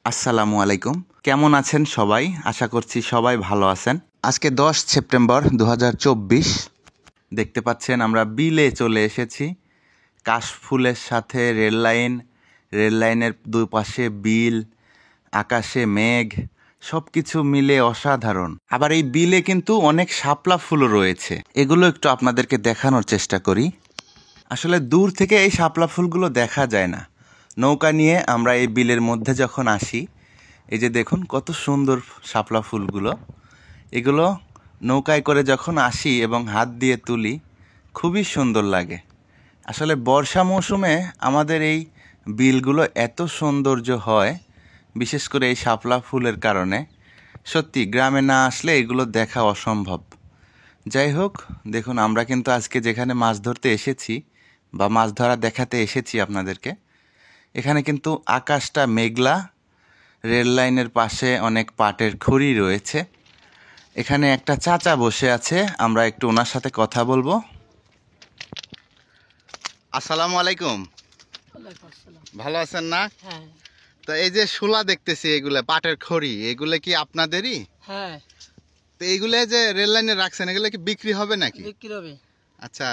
আসসালামু আলাইকুম। কেমন আছেন সবাই? আশা করছি সবাই ভালো আছেন। আজকে 10 সেপ্টেম্বর 2024। দেখতে পাচ্ছেন আমরা বিলে চলে এসেছি। কাশফুলের সাথে রেল লাইনের দুই পাশে বিল, আকাশে মেঘ, সব কিছু মিলে অসাধারণ। আবার এই বিলে কিন্তু অনেক শাপলা ফুলও রয়েছে। এগুলো একটু আপনাদেরকে দেখানোর চেষ্টা করি। আসলে দূর থেকে এই শাপলা ফুলগুলো দেখা যায় না। নৌকা নিয়ে আমরা এই বিলের মধ্যে যখন আসি, এই যে দেখুন কত সুন্দর শাপলা ফুলগুলো। এগুলো নৌকায় করে যখন আসি এবং হাত দিয়ে তুলি, খুবই সুন্দর লাগে। আসলে বর্ষা মৌসুমে আমাদের এই বিলগুলো এত সৌন্দর্য হয়, বিশেষ করে এই শাপলা ফুলের কারণে। সত্যি গ্রামে না আসলে এগুলো দেখা অসম্ভব। যাই হোক, দেখুন আমরা কিন্তু আজকে যেখানে মাছ ধরতে এসেছি বা মাছ ধরা দেখাতে এসেছি আপনাদেরকে, এখানে কিন্তু আকাশটা মেঘলা, রেল লাইনের পাশে অনেক পাটের খড়ি রয়েছে। এখানে একটা চাচা বসে আছে, আমরা একটু ওনার সাথে কথা বলবো। আসসালামু আলাইকুম। ভালো আছেন না? হ্যাঁ তো এই যে শুলা দেখতেছি, এগুলা পাটের খড়ি, এগুলো কি আপনাদেরই? হ্যাঁ তো এইগুলো যে রেল লাইনে রাখছেন, এগুলো কি বিক্রি হবে নাকি? বিক্রি হবে। আচ্ছা,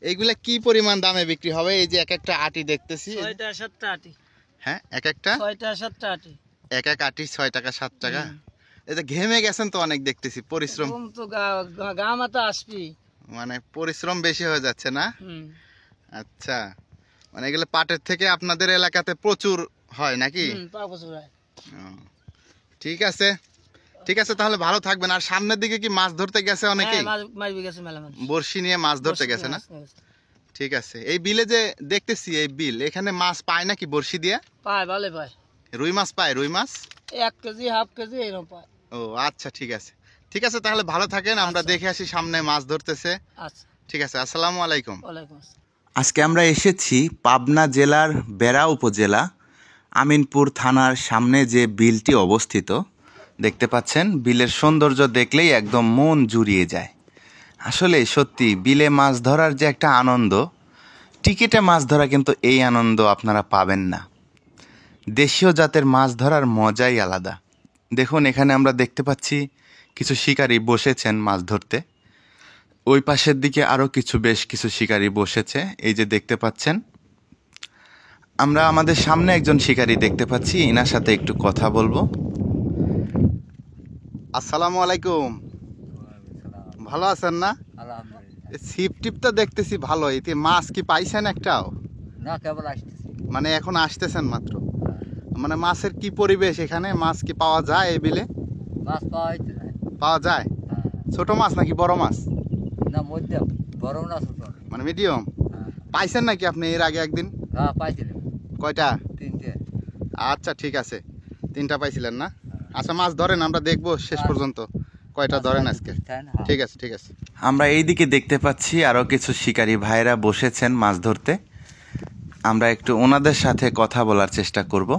এইগুলা কি পরিমাণ দামে বিক্রি হবে? এই যে এক একটা আটি দেখতেছি। 6টা 7টা আটি। হ্যাঁ, এক একটা 6টা 7টা আটি। এক এক আটি 6 টাকা 7 টাকা। এই যে ঘেমে গেছেন তো অনেক দেখতেছি, পরিশ্রম এরকম তো গামা তো আসবি। মানে পরিশ্রম বেশি হয়ে যাচ্ছে না? হুম আচ্ছা, মানে এগুলো পাটের থেকে আপনাদের এলাকাতে প্রচুর হয় নাকি? পাঁচ বছর হয়। ও, ঠিক আছে, ঠিক আছে, তাহলে ভালো থাকবেন। আর সামনের দিকে কি মাছ ধরতে গেছে অনেকেই? মারবি গেছে মেলা মানুষ। বড়শি নিয়ে মাছ ধরতে গেছে না? ঠিক আছে। এই বিলে যে দেখতেছি, এই বিল, এখানে মাছ পায় নাকি বড়শি দিয়ে? পায় ভালো পায়। রুই মাছ পায়? রুই মাছ 1 কেজি হাফ কেজি এরকম পায়। ও আচ্ছা, ঠিক আছে, ঠিক আছে, তাহলে ভালো থাকেন। আমরা দেখে আসি সামনে মাছ ধরতেছে। আচ্ছা, ঠিক আছে, আসসালামু আলাইকুম। ওয়ালাইকুম আসসালাম। আজকে আমরা এসেছি পাবনা জেলার বেড়া উপজেলা আমিনপুর থানার সামনে যে বিলটি অবস্থিত। দেখতে পাচ্ছেন, বিলের সৌন্দর্য দেখলেই একদম মন জুড়িয়ে যায়। আসলে সত্যি বিলে মাছ ধরার যে একটা আনন্দ, টিকিটে মাছ ধরা কিন্তু এই আনন্দ আপনারা পাবেন না। দেশীয় জাতের মাছ ধরার মজাই আলাদা। দেখুন, এখানে আমরা দেখতে পাচ্ছি কিছু শিকারী বসেছেন মাছ ধরতে। ওই পাশের দিকে আরও বেশ কিছু শিকারী বসেছে, এই যে দেখতে পাচ্ছেন। আমরা আমাদের সামনে একজন শিকারী দেখতে পাচ্ছি, এনার সাথে একটু কথা বলবো। আসসালামু আলাইকুম। ভালো আছেন না? ছিপ টিপ তো দেখতেছি ভালো। এতে মাছ কি পাইছেন একটাও? না, কেবল আসতেছি। মানে এখন আসতেছেন মাত্র? মানে মাছের কি পরিবেশ এখানে? মাছ কি পাওয়া যায় এই বিলে? মাছ পাওয়া যায়? ছোট মাছ নাকি বড় মাছ? না, মধ্যম, বড় না ছোট। মানে মিডিয়াম। পাইছেন নাকি আপনি এর আগে একদিন? হ্যাঁ পাইছিলাম। কয়টা? 3টে। আচ্ছা, ঠিক আছে, 3টা পাইছিলেন না? আচ্ছা, মাছ ধরেন, আমরা দেখবো শেষ পর্যন্ত কয়টা ধরেন আজকে। ঠিক আছে, ঠিক আছে। আমরা এইদিকে দেখতে পাচ্ছি আরো কিছু শিকারী ভাইরা বসেছেন মাছ ধরতে। আমরা একটু ওনাদের সাথে কথা বলার চেষ্টা করব।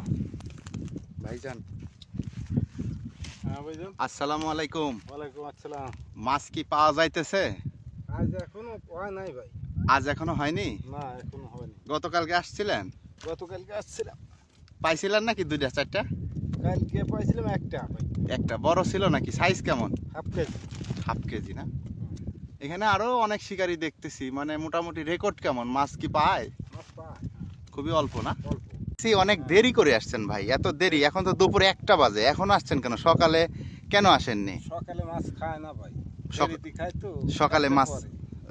ভাইজান, আসসালামু আলাইকুম। ওয়ালাইকুম আসসালাম। মাছ কি পাওয়া যাইতেছে? আজ এখনো পাওয়া নাই ভাই। আজ এখনো হয়নি? না, এখনো হয়নি। গতকালকে আসছিলেন? গতকালকে আসছিলাম। পাইছিলেন নাকি 2টা 4টা? কালকে পাইছিলাম একটা ভাই। একটা বড় ছিল নাকি? সাইজ কেমন? Half KG. হাফ কেজি না? এখানে আরো অনেক শিকারী দেখতেছি, মানে মোটামুটি রেকর্ড কেমন? মাছ কি পায়? মাছ পায় খুবই অল্প না? অল্প। অনেক দেরি করে আসছেন ভাই, এত দেরি? এখন তো দুপুরে 1টা বাজে, এখন আসছেন কেন? সকালে কেন আসেননি? সকালে মাছ খায় না ভাই, দেরিতে খায় তো। সকালে মাছ,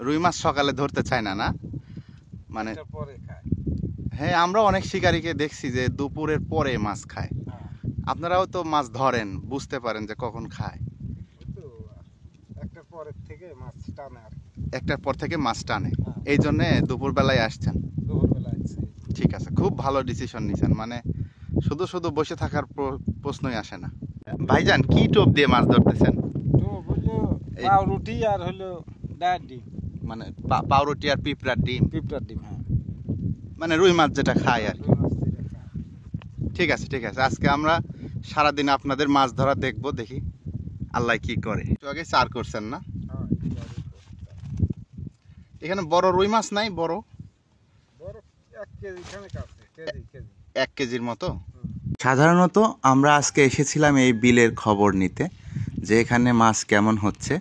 রুই মাছ সকালে ধরতে চায় না? না মানে পরে খায়। হ্যাঁ, আমরা অনেক শিকারীকে দেখছি যে দুপুরের পরে মাছ খায়। আপনারাও তো মাছ ধরেন, বুঝতে পারেন যে কখন খায়। তো একটার পরের থেকে মাছ টানে আর কি। একটার পর থেকে মাছ টানে, এই জন্যে দুপুর বেলায় আসছেন। দুপুরবেলা আসছে। ঠিক আছে, খুব ভালো ডিসিশন নিছেন। মানে শুধু শুধু বসে থাকার প্রশ্নই আসে না। ভাইজান, কি টোপ দিয়ে মাছ ধরতেছেন? তো বললো পাউরুটি আর হলো ডায়ের ডিম। মানে পাউরুটি আর পিঁপড়ার ডিম? পিঁপড়ার ডিম, হ্যাঁ। মানে রুই মাছ যেটা খায় আর কি। রুই মাছ যেটা খায়। ঠিক আছে, ঠিক আছে, আজকে আমরা সারাদিন আপনাদের মাছ ধরা দেখবো, দেখি আল্লাহ কি করে। একটু আগে চার করছেন না? হ্যাঁ, এখানে বড় রুই মাছ নাই? বড় বড় 1 কেজি খানে কাছে, কেজি। 1 কেজির মতো? সাধারণত আমরা আজকে এসেছিলাম এই বিলের খবর নিতে, যে এখানে মাছ কেমন হচ্ছে।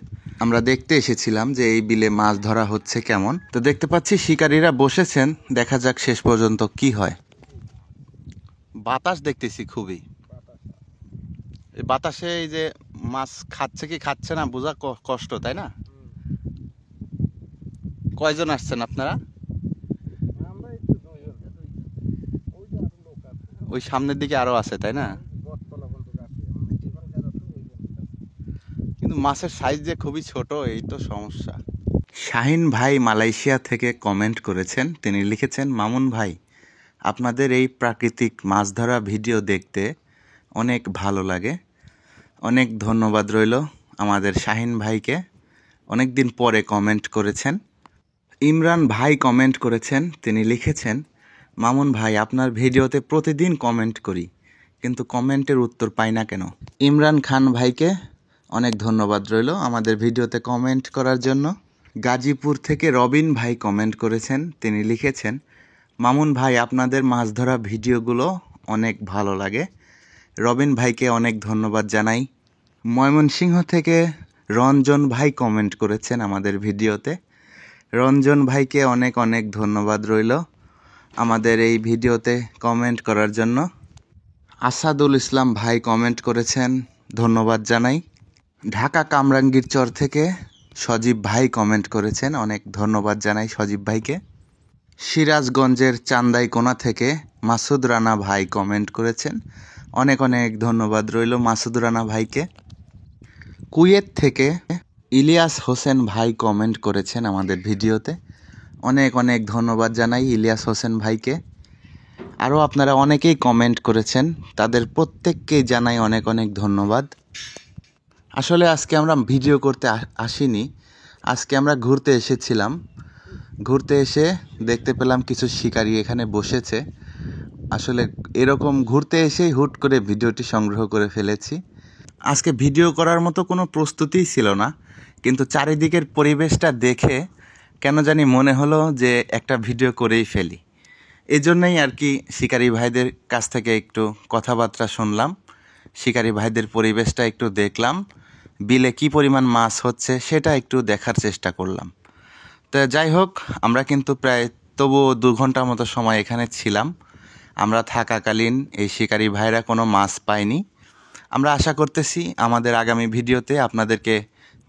আমরা দেখতে এসেছিলাম যে এই বিলে মাছ ধরা হচ্ছে কেমন। তো দেখতে পাচ্ছি শিকারীরা বসেছেন, দেখা যাক শেষ পর্যন্ত কি হয়। বাতাস দেখতেছি খুবই, এই বাতাসে এই যে মাছ খাচ্ছে কি খাচ্ছে না বোঝা কষ্ট, তাই না? কয়জন আসছেন আপনারা? আমরা এই তো দুইজন। ওই যে আরো লোক আছে। ওই সামনের দিকে আরো আছে, তাই না? বটতলা পর্যন্ত আছে। আমরা এবার যারা তো ওই জন্য। কিন্তু মাছের সাইজ যে খুবই ছোট, এই তো সমস্যা। শাহিন ভাই মালয়েশিয়া থেকে কমেন্ট করেছেন, তিনি লিখেছেন, মামুন ভাই আপনাদের এই প্রাকৃতিক মাছ ধরা ভিডিও দেখতে অনেক ভালো লাগে। অনেক ধন্যবাদ রইল আমাদের শাহিন ভাইকে, অনেক দিন পরে কমেন্ট করেছেন। ইমরান ভাই কমেন্ট করেছেন, তিনি লিখেছেন, মামুন ভাই আপনার ভিডিওতে প্রতিদিন কমেন্ট করি, কিন্তু কমেন্টের উত্তর পাই না কেন? ইমরান খান ভাইকে অনেক ধন্যবাদ রইল আমাদের ভিডিওতে কমেন্ট করার জন্য। গাজীপুর থেকে রবিন ভাই কমেন্ট করেছেন, তিনি লিখেছেন, মামুন ভাই আপনাদের মাছ ধরা ভিডিওগুলো অনেক ভালো লাগে। রবিন ভাইকে অনেক ধন্যবাদ জানাই। ময়মনসিংহ থেকে রঞ্জন ভাই কমেন্ট করেছেন আমাদের ভিডিওতে। রঞ্জন ভাইকে অনেক অনেক ধন্যবাদ রইল আমাদের এই ভিডিওতে কমেন্ট করার জন্য। আসাদুল ইসলাম ভাই কমেন্ট করেছেন, ধন্যবাদ জানাই। ঢাকা কামরাঙ্গীর চর থেকে সজীব ভাই কমেন্ট করেছেন, অনেক ধন্যবাদ জানাই সজীব ভাইকে। সিরাজগঞ্জের চান্দাইকোনা থেকে মাসুদ রানা ভাই কমেন্ট করেছেন, অনেক অনেক ধন্যবাদ রইল মাসুদ রানা ভাইকে। কুয়েত থেকে ইলিয়াস হোসেন ভাই কমেন্ট করেছেন আমাদের ভিডিওতে, অনেক অনেক ধন্যবাদ জানাই ইলিয়াস হোসেন ভাইকে। আরও আপনারা অনেকেই কমেন্ট করেছেন, তাদের প্রত্যেককেই জানাই অনেক অনেক ধন্যবাদ। আসলে আজকে আমরা ভিডিও করতে আসিনি, আজকে আমরা ঘুরতে এসেছিলাম। ঘুরতে এসে দেখতে পেলাম কিছু শিকারী এখানে বসেছে। আসলে এরকম ঘুরতে এসেই হুট করে ভিডিওটি সংগ্রহ করে ফেলেছি। আজকে ভিডিও করার মতো কোনো প্রস্তুতিই ছিল না, কিন্তু চারিদিকের পরিবেশটা দেখে কেন জানি মনে হলো যে একটা ভিডিও করেই ফেলি। এই জন্যই আর কি শিকারী ভাইদের কাছ থেকে একটু কথাবার্তা শুনলাম, শিকারী ভাইদের পরিবেশটা একটু দেখলাম, বিলে কি পরিমাণ মাছ হচ্ছে সেটা একটু দেখার চেষ্টা করলাম। তো যাই হোক, আমরা কিন্তু প্রায় তবুও 2 ঘন্টার মতো সময় এখানে ছিলাম। আমরা থাকাকালীন এই শিকারী ভাইরা কোনো মাছ পায়নি। আমরা আশা করতেছি আমাদের আগামী ভিডিওতে আপনাদেরকে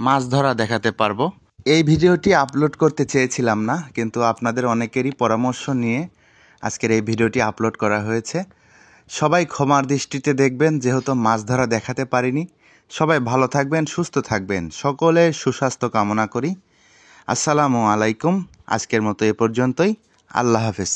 মাছ ধরা দেখাতে পারবো। এই ভিডিওটি আপলোড করতে চেয়েছিলাম না, কিন্তু আপনাদের অনেকেরই পরামর্শ নিয়ে আজকের এই ভিডিওটি আপলোড করা হয়েছে। সবাই ক্ষমার দৃষ্টিতে দেখবেন, যেহেতু মাছ ধরা দেখাতে পারিনি। সবাই ভালো থাকবেন, সুস্থ থাকবেন, সকলের সুস্বাস্থ্য কামনা করি। আসসালামু আলাইকুম। আজকের মতো এ পর্যন্তই। আল্লাহ হাফেজ।